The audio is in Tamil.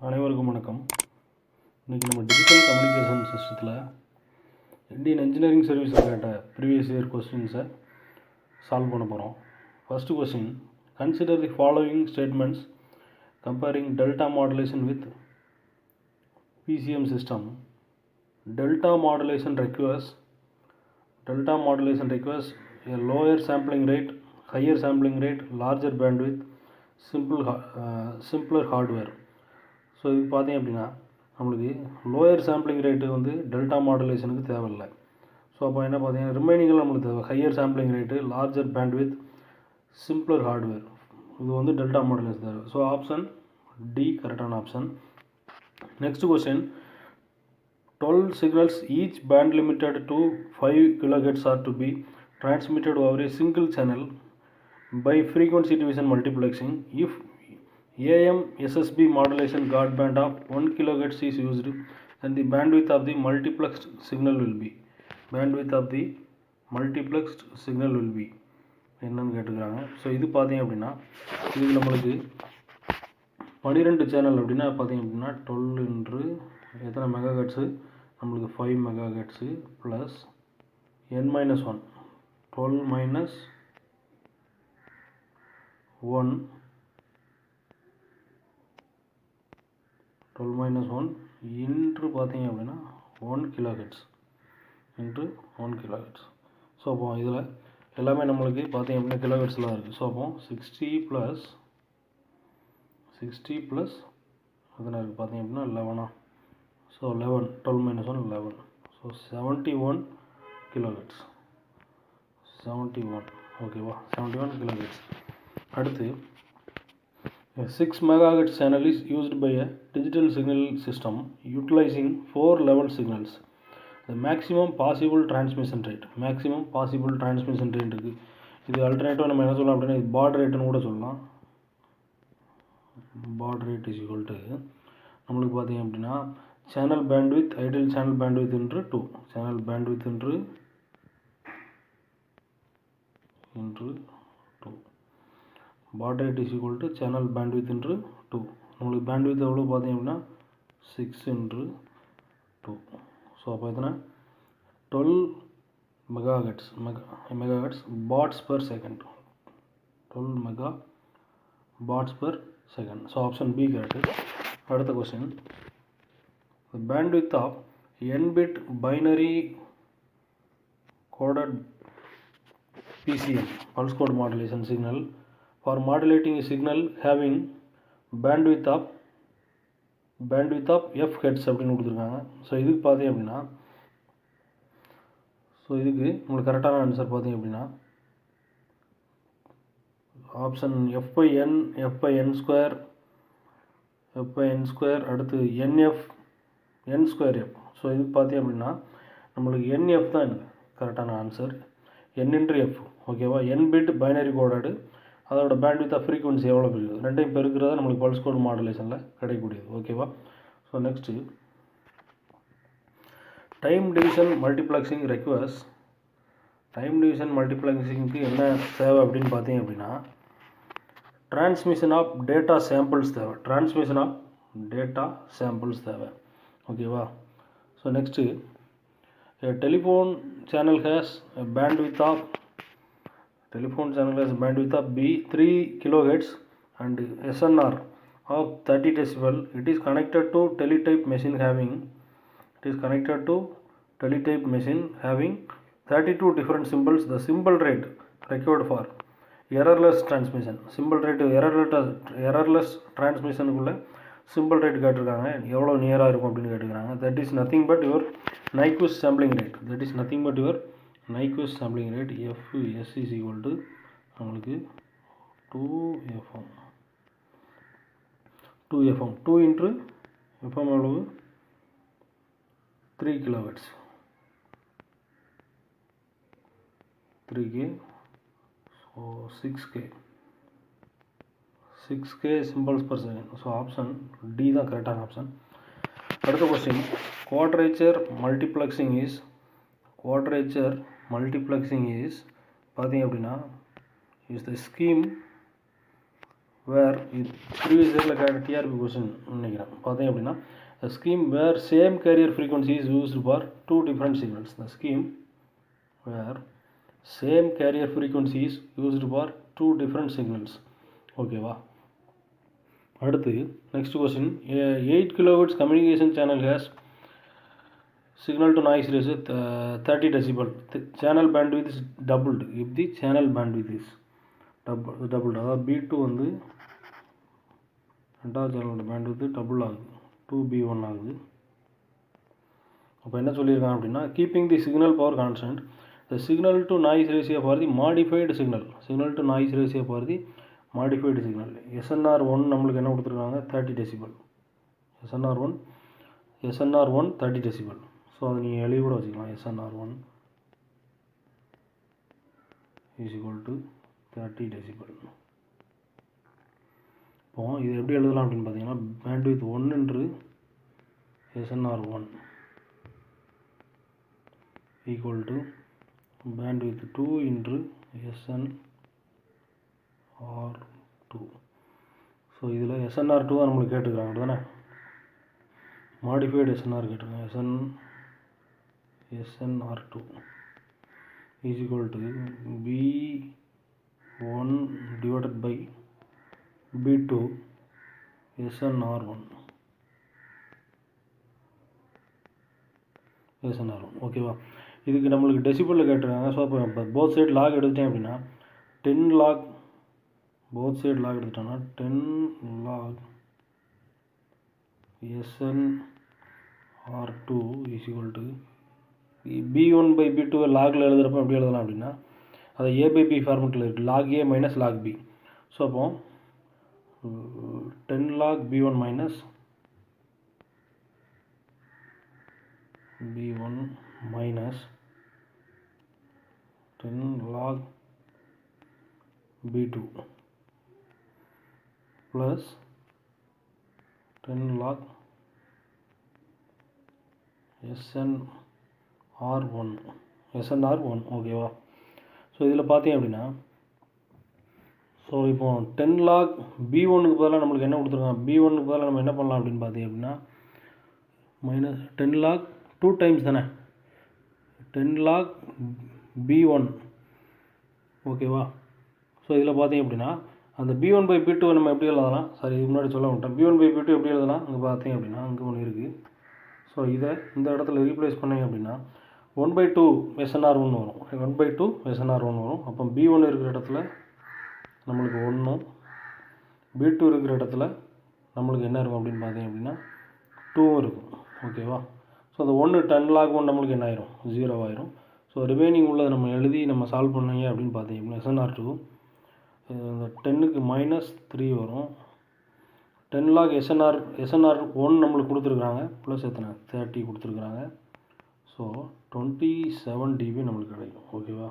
அனைவருக்கும் வணக்கம். இன்றைக்கி நம்ம டிஜிட்டல் கம்யூனிகேஷன் சிஸ்டத்தில் இந்தியன் இன்ஜினியரிங் சர்வீஸில் கேட்ட ப்ரீவியஸ் இயர் கொஸ்டின்ஸை சால்வ் பண்ண போகிறோம். First question, consider the following statements comparing delta modulation with PCM system. Delta modulation requires a lower sampling rate, higher sampling rate, larger bandwidth, simpler hardware. So இது பார்த்தீங்க அப்படின்னா நம்மளுக்கு லோயர் சாம்பிளிங் ரேட்டு வந்து டெல்டா மாடுலேஷனுக்கு தேவையில்லை. ஸோ அப்போ என்ன பார்த்தீங்கன்னா ரிமைனிங்கில் நம்மளுக்கு தேவை higher sampling rate, larger bandwidth, simpler hardware. இது வந்து டெல்டா மாடுலேஷன் தேவை. ஸோ ஆப்ஷன் டி கரெக்டான option. Next question, 12 signals each band limited to 5 kHz are to be transmitted over a single channel by frequency division multiplexing. If AM SSB modulation guard band of 1 kHz is used, then the bandwidth of the multiplexed signal will be என்னன்னு கேட்டுக்கிறாங்க. ஸோ இது பார்த்தீங்க அப்படின்னா இது நம்மளுக்கு 12 சேனல் அப்படின்னா பார்த்தீங்க அப்படின்னா 12 என்று எத்தனை மெகாஹெர்ட்ஸு நம்மளுக்கு 5 மெகாஹெர்ட்ஸு ப்ளஸ் n-1 12 minus 1 இன்று பார்த்தீங்க அப்படின்னா 1 கிலோஹெர்ட்ஸ் இன்று 1 கிலோஹெர்ட்ஸ். ஸோ அப்போ இதில் எல்லாமே நம்மளுக்கு பார்த்தீங்க அப்படின்னா கிலோஹெர்ட்ஸில் இருக்குது. ஸோ அப்போ 60 ப்ளஸ் எத்தனை இருக்குது பார்த்தீங்க அப்படின்னா 11. ஸோ 11 12 - 1 11. So 71 kilohertz 71. ஓகேவா, 71 கிலோஹெர்ட்ஸ். அடுத்து, a 6 MHz channel is used by a digital signal system utilizing 4 level signals. The maximum possible transmission rate இருக்குது. இது அல்டர்னேட்டிவாக நம்ம என்ன சொல்லலாம் அப்படின்னா இது பாட் ரேட்டுன்னு கூட சொல்லலாம். Baud rate is equal to நம்மளுக்கு பார்த்தீங்க அப்படின்னா channel bandwidth, ideal channel bandwidth என்று 2, சேனல் பேண்ட்வித் என்று 2, baud rate is equal to channel bandwidth என்று 2. நம்மளுக்கு பேண்ட்வித் எவ்வளோ பார்த்தீங்க அப்படின்னா 6 என்று 2. ஸோ அப்போ எத்தனை 12 megahertz bauds per second, 12 mega bauds per second. So option B correct. அடுத்த question, bandwidth of n-bit binary coded PCM pulse code modulation signal for modulating a signal having bandwidth of f hertz அப்படின்னு கொடுத்துருக்காங்க. ஸோ இதுக்கு பார்த்தீங்க அப்படின்னா இதுக்கு உங்களுக்கு கரெக்டான ஆன்சர் பார்த்தீங்க அப்படின்னா ஆப்ஷன் f/n, f/n ஸ்கொயர், அடுத்து n2f. ஸோ இதுக்கு பார்த்தீங்க அப்படின்னா நம்மளுக்கு nf தான் எனக்கு கரெக்டான ஆன்சர். n/f. ஓகேவா, n-bit பைனரி கோடடு, அதோட பேண்ட்வித் ஆஃப் ஃப்ரீக்வன்சி எவ்வளோ இருக்குது, ரெண்டையும் பெருக்கிறதா நம்மளுக்கு பல்ஸ் கோட் மாடுலேஷனில் கிடைக்கக்கூடியது. ஓகேவா. So next, time division multiplexing requires. Time division மல்டிப்ளெக்ஸிங்க்கு என்ன தேவை அப்படின்னு பார்த்தீங்க அப்படின்னா டிரான்ஸ்மிஷன் ஆஃப் டேட்டா சாம்பிள்ஸ் தேவை. ஓகேவா. So next, a telephone channel has a bandwidth of B 3 kHz and SNR of 30 decibel. It is connected to teletype machine having 32 different symbols. The symbol rate required for errorless transmission symbol rate கேட்டிருக்காங்க, எவ்வளோ நியராக இருக்கும் அப்படின்னு கேட்டுக்கிறாங்க. That is nothing but your Nyquist sampling rate. FS is equal to நம்மளுக்கு 2FM 2 இன்ட்ரு எஃப்எம் எவ்வளவு 3 kilohertz 3K. So 6K symbols per second. So option D தான் கரெக்டான ஆப்ஷன். அடுத்த கொஸ்டின், குவாட்ரேச்சர் மல்டிப்ளெக்ஸிங் இஸ் பார்த்தீங்க அப்படின்னா இஸ் த ஸ்கீம் வேர் இது ப்ரீவியஸ் இயரில் கேட்ட டிஆர்பி கொஸ்டின் நினைக்கிறேன். பார்த்தீங்க அப்படின்னா a scheme where same carrier frequency is used for two different signals. The scheme where same carrier frequency is used for two different signals. ஓகேவா? அடுத்து next question 8 kHz communication channel has signal to noise ratio 30 decibel. The channel bandwidth is doubled if the channel bandwidth is doubled. அதாவது B2 வந்து ரெண்டாவது சேனலோட பேண்ட்வித் டபுள் ஆகுது, 2B1 ஆகுது. அப்போ என்ன சொல்லியிருக்காங்க அப்படின்னா keeping the signal power constant the signal to noise ratio for the modified signal to noise ratio for the modified signal SNR1 நம்மளுக்கு என்ன கொடுத்துருக்காங்க 30 டெசிபல். SNR1 30 decibel. ஸோ அதை நீங்கள் எழுதி கூட வச்சுக்கலாம். SNR1 is equal to 30 decibel. இப்போ இது எப்படி எழுதலாம் அப்படின்னு பார்த்தீங்கன்னா பேண்ட்வித் 1 என்று SNR1 ஈக்குவல் டு பேண்ட்வித் 2 என்று SNR2. ஸோ இதில் SNR2 தான் நம்மளுக்கு கேட்டுக்கிறாங்க தானே, மாடிஃபைடு SNR கேட்டிருக்காங்க. SNR2 is equal to B1 divided by B2 SNR1. ஓகேவா? இதுக்கு நம்மளுக்கு டெசிபலில் கேட்டிருக்காங்க. ஸோ அப்போ போத் சைடு லாக் எடுத்துட்டேன் அப்படின்னா 10 லாக், போத் சைடு லாக் எடுத்துட்டோம்னா 10 log SNR2 is equal to B1 by B2 லாகில் எழுதுகிறப்ப எப்படி எழுதலாம் அப்படின்னா அதை A by B ஃபார்மெட்டில் இருக்குது, log A minus log B. So அப்போ 10 log B1 minus B1 minus 10 log B2 plus 10 log SNR1. ஓகேவா? ஸோ இதில் பார்த்தீங்க அப்படின்னா ஸோ இப்போ 10 log B1க்கு பதிலாக நம்மளுக்கு என்ன கொடுத்துருக்காங்க, B1க்கு பதிலாக நம்ம என்ன பண்ணலாம் அப்படின்னு பார்த்தீங்க அப்படின்னா மைனஸ் 10 log 2 டைம்ஸ் தானே 10 log B1. ஓகேவா? ஸோ இதில் பார்த்தீங்க அப்படின்னா அந்த B1 by B2 நம்ம எப்படி எழுதலாம், சாரி இது முன்னாடி சொல்ல மாட்டோம். B1 by B2 எப்படி எழுதலாம், அங்கே பார்த்தீங்க அப்படின்னா அங்கே ஒன்று இருக்குது. ஸோ இதை இந்த இடத்துல ரீப்ளேஸ் பண்ணிங்க அப்படின்னா 1/2 SNR1 வரும், 1/2 SNR1 வரும். அப்போ B1 இருக்கிற இடத்துல நம்மளுக்கு 1, B2 இருக்கிற இடத்துல நம்மளுக்கு என்ன இருக்கும் அப்படின்னு பார்த்தீங்க அப்படின்னா 2 இருக்கும். ஓகேவா? ஸோ அந்த 10 log 1 நம்மளுக்கு என்ன ஆயிரும், 0 ஆயிரும். ஸோ ரிமைனிங் உள்ளதை நம்ம எழுதி நம்ம சால்வ் பண்ணீங்க அப்படின்னு பார்த்தீங்க அப்படின்னா SNR2 இந்த 10க்கு -3 வரும். 10 log SNR1 நம்மளுக்கு கொடுத்துருக்குறாங்க, ப்ளஸ் எத்தனை 30 கொடுத்துருக்குறாங்க. ஸோ 27 dB நம்மளுக்கு கிடைக்கும். ஓகேவா?